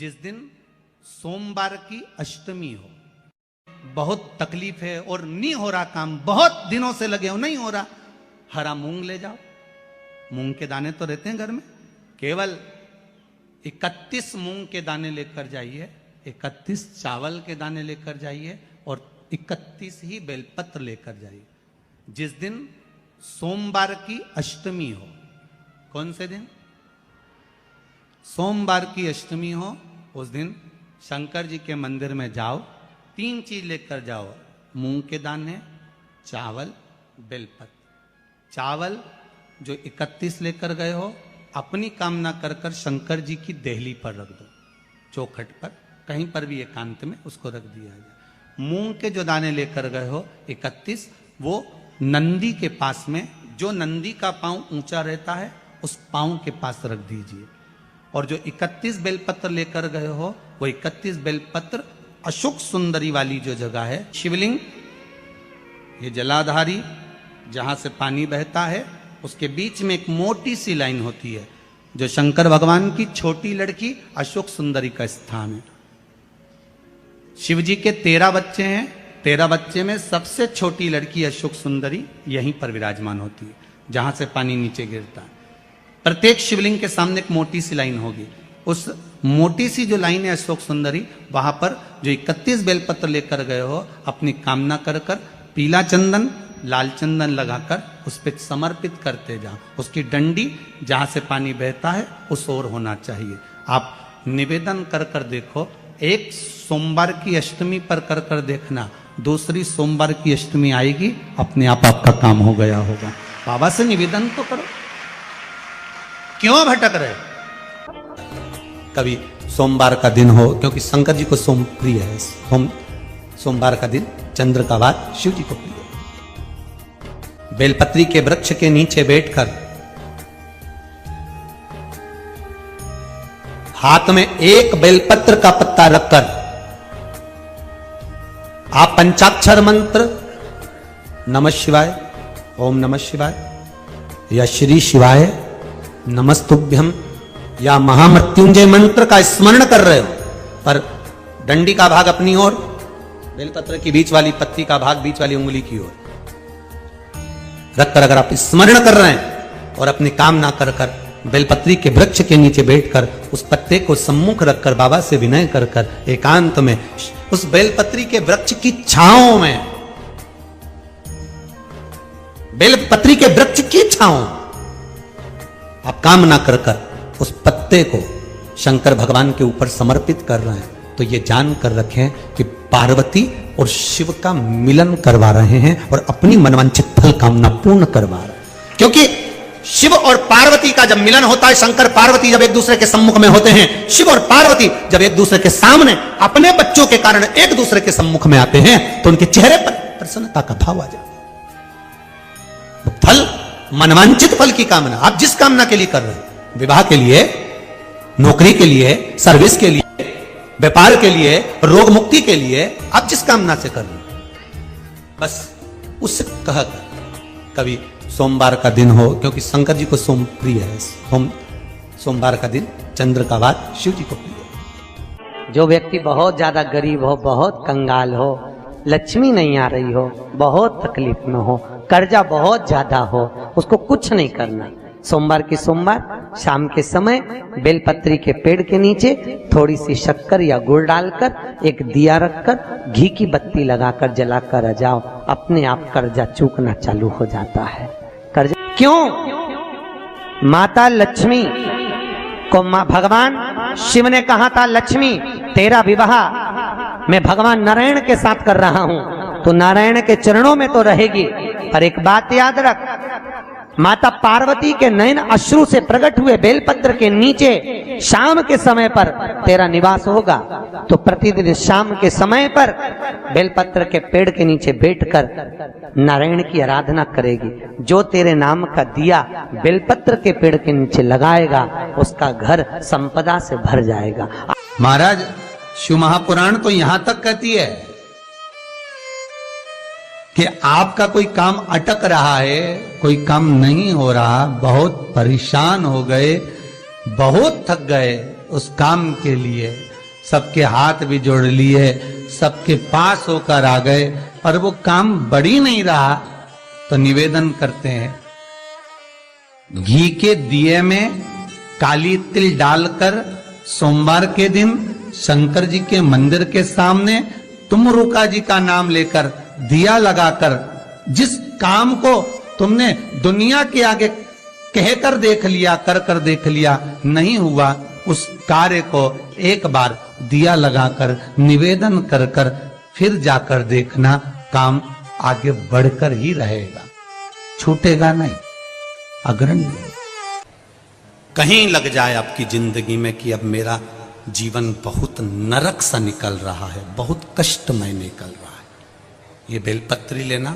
जिस दिन सोमवार की अष्टमी हो, बहुत तकलीफ है और नहीं हो रहा काम, बहुत दिनों से लगे हो नहीं हो रहा, हरा मूंग ले जाओ। मूंग के दाने तो रहते हैं घर में, केवल 31 मूंग के दाने लेकर जाइए, 31 चावल के दाने लेकर जाइए और 31 ही बेलपत्र लेकर जाइए। जिस दिन सोमवार की अष्टमी हो, कौन से दिन? सोमवार की अष्टमी हो, उस दिन शंकर जी के मंदिर में जाओ, 3 चीज लेकर जाओ, मूंग के दाने, चावल, बेलपत्र। चावल जो 31 लेकर गए हो, अपनी कामना कर कर शंकर जी की देहली पर रख दो, चौखट पर, कहीं पर भी एकांत में उसको रख दिया जाए। मूंग के जो दाने लेकर गए हो 31, वो नंदी के पास में, जो नंदी का पांव ऊंचा रहता है उस पांव के पास रख दीजिए। और जो 31 बेलपत्र लेकर गए हो, वो 31 बेलपत्र अशोक सुंदरी वाली जो जगह है, शिवलिंग, ये जलाधारी जहां से पानी बहता है, उसके बीच में एक मोटी सी लाइन होती है, जो शंकर भगवान की छोटी लड़की अशोक सुंदरी का स्थान है। शिव जी के 13 बच्चे हैं, 13 बच्चे में सबसे छोटी लड़की अशोक सुंदरी यहीं पर विराजमान होती है, जहां से पानी नीचे गिरता है। प्रत्येक शिवलिंग के सामने एक मोटी सी लाइन होगी, उस मोटी सी जो लाइन है अशोक सुंदरी, वहां पर जो 31 बेलपत्र लेकर गए हो, अपनी कामना कर कर पीला चंदन, लाल चंदन लगाकर उस पर समर्पित करते जाओ। उसकी डंडी जहां से पानी बहता है उस ओर होना चाहिए। आप निवेदन कर कर देखो, एक सोमवार की अष्टमी पर कर कर देखना, दूसरी सोमवार की अष्टमी आएगी, अपने आप आपका काम हो गया होगा। बाबा से निवेदन तो करो, क्यों भटक रहे? कभी सोमवार का दिन हो, क्योंकि शंकर जी को सोम प्रिय है, सोमवार का दिन चंद्र का वार शिव जी को प्रिय है। बेलपत्री के वृक्ष के नीचे बैठकर हाथ में एक बेलपत्र का पत्ता रखकर आप पंचाक्षर मंत्र नमः शिवाय, ओम नमः शिवाय, या श्री शिवाय नमस्तुभ्यम, या महामृत्युंजय मंत्र का स्मरण कर रहे हो, पर डंडी का भाग अपनी ओर, बेलपत्र की बीच वाली पत्ती का भाग बीच वाली उंगली की ओर रखकर अगर आप स्मरण कर रहे हैं और अपनी कामना कर कर बेलपत्री के वृक्ष के नीचे बैठकर उस पत्ते को सम्मुख रखकर बाबा से विनय कर कर एकांत में उस बेलपत्री के वृक्ष की छांव में, बेलपत्री के वृक्ष की छांव आप कामना कर कर उस पत्ते को शंकर भगवान के ऊपर समर्पित कर रहे हैं, तो ये जान कर रखें कि पार्वती और शिव का मिलन करवा रहे हैं और अपनी मनवांछित फल कामना पूर्ण करवा रहे हैं। क्योंकि शिव और पार्वती का जब मिलन होता है, शंकर पार्वती जब एक दूसरे के सम्मुख में होते हैं, शिव और पार्वती जब एक दूसरे के सामने अपने बच्चों के कारण एक दूसरे के सम्मुख में आते हैं, तो उनके चेहरे पर प्रसन्नता का भाव आ जाता है। फल, मनवांछित फल की कामना आप जिस कामना के लिए कर रहे हैं, विवाह के लिए, नौकरी के लिए, सर्विस के लिए, व्यापार के लिए, रोग मुक्ति के लिए, आप जिस कामना से कर रहे हैं, बस उससे कह कर कभी सोमवार का दिन हो, क्योंकि शंकर जी को सोम प्रिय है, सोमवार का दिन चंद्र का वार शिव जी को प्रिय है। जो व्यक्ति बहुत ज्यादा गरीब हो, बहुत कंगाल हो, लक्ष्मी नहीं आ रही हो, बहुत तकलीफ में हो, कर्जा बहुत ज्यादा हो, उसको कुछ नहीं करना। सोमवार की सोमवार शाम के समय बेलपत्री के पेड़ के नीचे थोड़ी सी शक्कर या गुड़ डालकर एक दिया रखकर घी की बत्ती लगाकर जलाकर आ जाओ, अपने आप कर्जा चूकना चालू हो जाता है। कर्जा क्यों? माता लक्ष्मी को भगवान शिव ने कहा था, लक्ष्मी तेरा विवाह मैं भगवान नारायण के साथ कर रहा हूं, तो नारायण के चरणों में तो रहेगी, पर एक बात याद रख, माता पार्वती के नयन अश्रु से प्रकट हुए बेलपत्र के नीचे शाम के समय पर तेरा निवास होगा, तो प्रतिदिन शाम के समय पर बेलपत्र के पेड़ के नीचे बैठकर नारायण की आराधना करेगी। जो तेरे नाम का दिया बेलपत्र के पेड़ के नीचे लगाएगा, उसका घर संपदा से भर जाएगा। महाराज, शिव महापुराण तो यहां तक कहती है कि आपका कोई काम अटक रहा है, कोई काम नहीं हो रहा, बहुत परेशान हो गए, बहुत थक गए, उस काम के लिए सबके हाथ भी जोड़ लिए, सबके पास होकर आ गए, पर वो काम बढ़ी नहीं रहा। तो निवेदन करते हैं, घी के दिए में काली तिल डालकर सोमवार के दिन शंकर जी के मंदिर के सामने तुम रुका जी का नाम लेकर दिया लगाकर, जिस काम को तुमने दुनिया के आगे कहकर देख लिया, कर देख लिया, नहीं हुआ, उस कार्य को एक बार दिया लगाकर निवेदन कर फिर जाकर देखना, काम आगे बढ़कर ही रहेगा, छूटेगा नहीं, अग्रणी। कहीं लग जाए आपकी जिंदगी में कि अब मेरा जीवन बहुत नरक सा निकल रहा है, बहुत कष्टमय निकल रहा है, ये बेलपत्री लेना,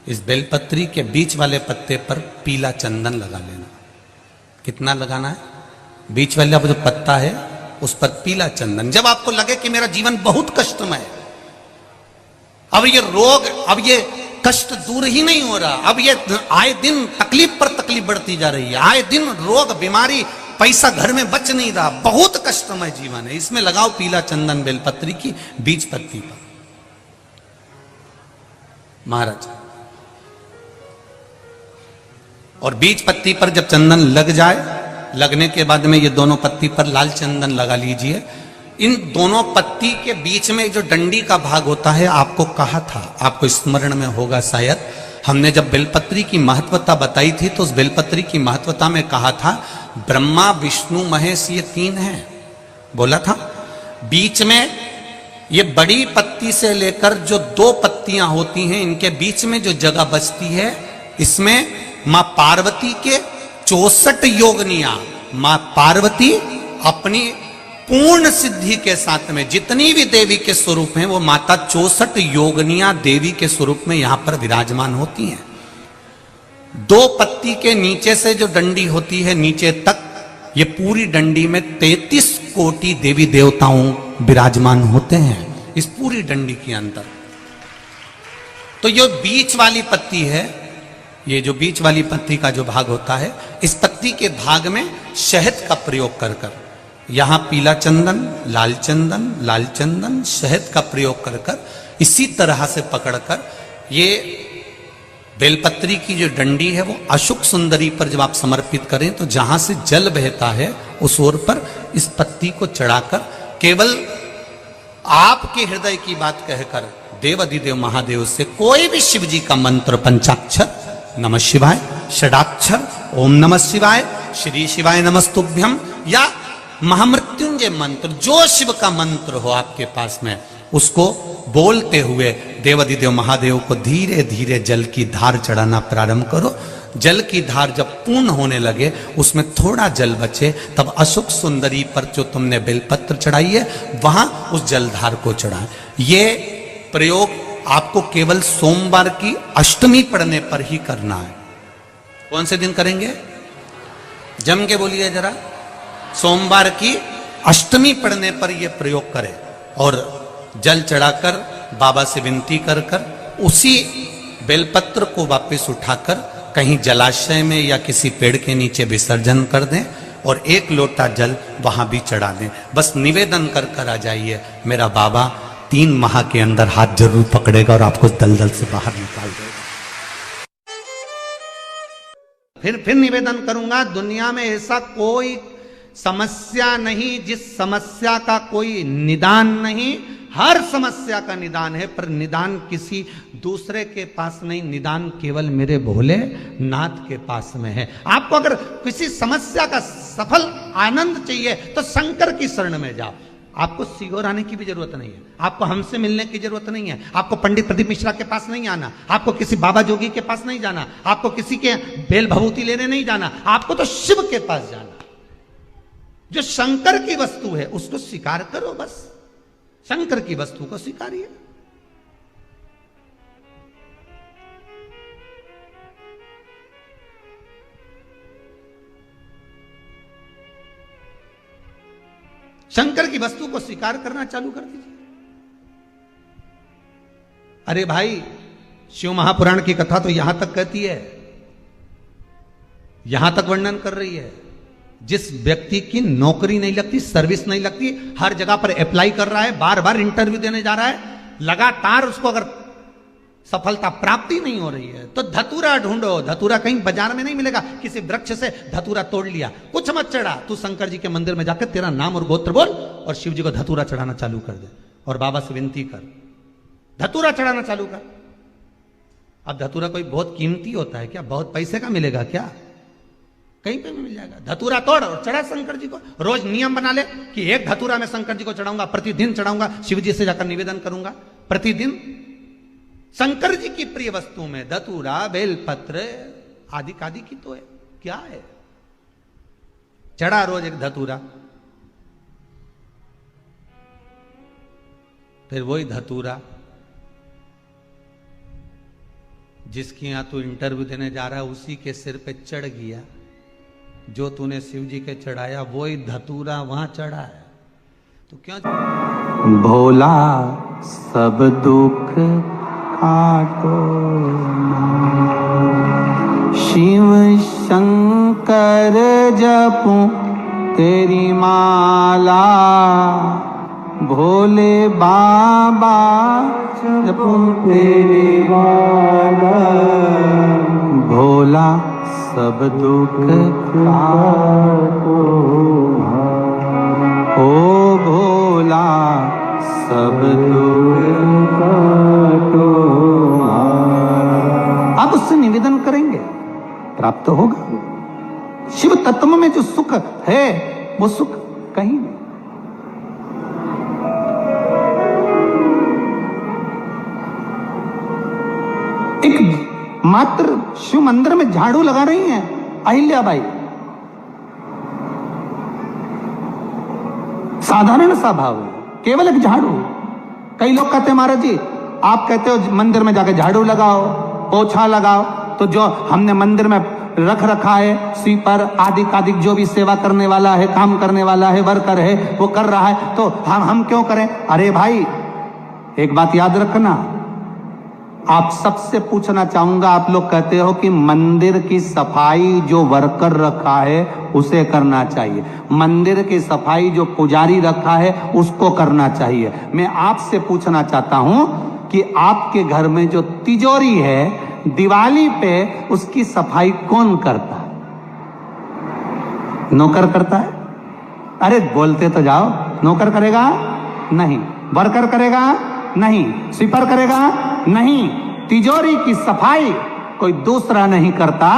इस बेलपत्री के बीच वाले पत्ते पर पीला चंदन लगा लेना। कितना लगाना है? बीच वाला जो पत्ता है उस पर पीला चंदन। जब आपको लगे कि मेरा जीवन बहुत कष्टमय है, अब ये रोग, अब ये कष्ट दूर ही नहीं हो रहा, अब ये आए दिन तकलीफ पर तकलीफ बढ़ती जा रही है, आए दिन रोग बीमारी, पैसा घर में बच नहीं रहा, बहुत कष्टमय जीवन है, इसमें लगाओ पीला चंदन बेलपत्री की बीज पत्ती पर। महाराज, और बीज पत्ती पर जब चंदन लग जाए, लगने के बाद में ये दोनों पत्ती पर लाल चंदन लगा लीजिए। इन दोनों पत्ती के बीच में जो डंडी का भाग होता है, आपको कहा था, आपको स्मरण में होगा शायद, हमने जब बेलपत्री की महत्वता बताई थी तो उस बेलपत्री की महत्वता में कहा था ब्रह्मा विष्णु महेश ये तीन हैं, बोला था। बीच में ये बड़ी पत्ती से लेकर जो दो पत्तियां होती हैं, इनके बीच में जो जगह बचती है, इसमें मां पार्वती के 64 योगनियां, मां पार्वती अपनी पूर्ण सिद्धि के साथ में जितनी भी देवी के स्वरूप हैं, वो माता 64 योगनियां देवी के स्वरूप में यहां पर विराजमान होती हैं। दो पत्ती के नीचे से जो डंडी होती है नीचे तक, ये पूरी डंडी में 33 कोटि देवी देवताओं विराजमान होते हैं इस पूरी डंडी के अंदर। तो ये बीच वाली पत्ती है, ये जो बीच वाली पत्ती का जो भाग होता है, इस पत्ती के भाग में शहद का प्रयोग कर यहां पीला चंदन, लाल चंदन, लाल चंदन, शहद का प्रयोग कर इसी तरह से पकड़कर ये बेलपत्री की जो डंडी है वो अशुक सुंदरी पर जब आप समर्पित करें तो जहां से जल बहता है उस ओर पर इस पत्ती को चढ़ाकर केवल आपके हृदय की बात कहकर देव अधिदेव महादेव से कोई भी शिव जी का मंत्र, पंचाक्षर नमः शिवाय, षडाक्षर ओम नमः शिवाय, श्री शिवाय नमस्तुभ्यम, या महामृत्युंजय मंत्र, जो शिव का मंत्र हो आपके पास में, उसको बोलते हुए देवाधिदेव महादेव को धीरे धीरे जल की धार चढ़ाना प्रारंभ करो। जल की धार जब पूर्ण होने लगे, उसमें थोड़ा जल बचे, तब अशुक सुंदरी पर जो तुमने बेलपत्र चढ़ाई है वहां उस जलधार को चढ़ाएं। ये प्रयोग आपको केवल सोमवार की अष्टमी पढ़ने पर ही करना है। कौन से दिन करेंगे? जम के बोलिए जरा। सोमवार की अष्टमी पढ़ने पर यह प्रयोग करें और जल चढ़ाकर बाबा से विनती कर उसी बेलपत्र को वापस उठाकर कहीं जलाशय में या किसी पेड़ के नीचे विसर्जन कर दें और एक लोटा जल वहां भी चढ़ा दें। बस निवेदन कर आ जाइए, मेरा बाबा 3 माह के अंदर हाथ जरूर पकड़ेगा और आपको दलदल से बाहर निकाल देगा। फिर निवेदन करूंगा, दुनिया में ऐसा कोई समस्या नहीं जिस समस्या का कोई निदान नहीं। हर समस्या का निदान है, पर निदान किसी दूसरे के पास नहीं, निदान केवल मेरे भोले नाथ के पास में है। आपको अगर किसी समस्या का सफल आनंद चाहिए तो शंकर की शरण में जाओ। आपको सीहोर आने की भी जरूरत नहीं है, आपको हमसे मिलने की जरूरत नहीं है, आपको पंडित प्रदीप मिश्रा के पास नहीं आना, आपको किसी बाबा जोगी के पास नहीं जाना, आपको किसी के बेल भभूति लेने नहीं जाना, आपको तो शिव के पास जाना। जो शंकर की वस्तु है उसको स्वीकार करो, बस शंकर की वस्तु को स्वीकारिए। शंकर की वस्तु को स्वीकार करना चालू कर दीजिए। अरे भाई, शिव महापुराण की कथा तो यहां तक कहती है, यहां तक वर्णन कर रही है जिस व्यक्ति की नौकरी नहीं लगती, सर्विस नहीं लगती, हर जगह पर अप्लाई कर रहा है, बार बार इंटरव्यू देने जा रहा है, लगातार उसको अगर सफलता प्राप्ति नहीं हो रही है तो धतूरा ढूंढो। धतूरा कहीं बाजार में नहीं मिलेगा, किसी वृक्ष से धतूरा तोड़ लिया, कुछ मत चढ़ा, तू शंकर जी के मंदिर में जाकर तेरा नाम और गोत्र बोल और शिव जी को धतूरा चढ़ाना चालू कर दे और बाबा से विनती कर, धतूरा चढ़ाना चालू कर। अब धतूरा कोई बहुत कीमती होता है क्या? बहुत पैसे का मिलेगा क्या? कहीं पे भी मिल जाएगा। धतूरा तोड़ और चढ़ा शंकर जी को। रोज नियम बना ले कि एक धतूरा मैं शंकर जी को चढ़ाऊंगा, प्रतिदिन चढ़ाऊंगा, शिव जी से जाकर निवेदन करूंगा प्रतिदिन। शंकर जी की प्रिय वस्तु में धतूरा, बेलपत्र आदि कादि की तो है, क्या है? चढ़ा रोज एक धतूरा, फिर वही धतूरा जिसकी यहां तू इंटरव्यू देने जा रहा है उसी के सिर पे चढ़ गया। जो तूने शिव जी के चढ़ाया वही धतूरा वहां चढ़ा है, तो क्यों? भोला सब दुख काटो, शिव शंकर जपूं तेरी माला, भोले बाबा जपूं तेरी माला, भोला सब दुख काटो, ओ भोला सब दुख काटो। आप उससे निवेदन करेंगे, प्राप्त होगा। शिव तत्व में जो सुख है वो सुख कहीं नहीं। एक मात्र शिव मंदिर में झाड़ू लगा रही हैं अहिल्याबाई, साधारण सा भाव है, केवल एक झाड़ू। कई लोग कहते हैं महाराज जी आप कहते हो मंदिर में जाके झाड़ू लगाओ, पोछा लगाओ, तो जो हमने मंदिर में रख रखा है स्वीपर आदि कादि जो भी सेवा करने वाला है, काम करने वाला है, वर्कर है, वो कर रहा है, तो हम क्यों करें? अरे भाई एक बात याद रखना, आप सबसे पूछना चाहूंगा, आप लोग कहते हो कि मंदिर की सफाई जो वर्कर रखा है उसे करना चाहिए, मंदिर की सफाई जो पुजारी रखा है उसको करना चाहिए। मैं आपसे पूछना चाहता हूं कि आपके घर में जो तिजोरी है दिवाली पे उसकी सफाई कौन करता है? नौकर करता है? अरे बोलते तो जाओ। नौकर करेगा? नहीं। वर्कर करेगा? नहीं। स्वीपर करेगा? नहीं। तिजोरी की सफाई कोई दूसरा नहीं करता,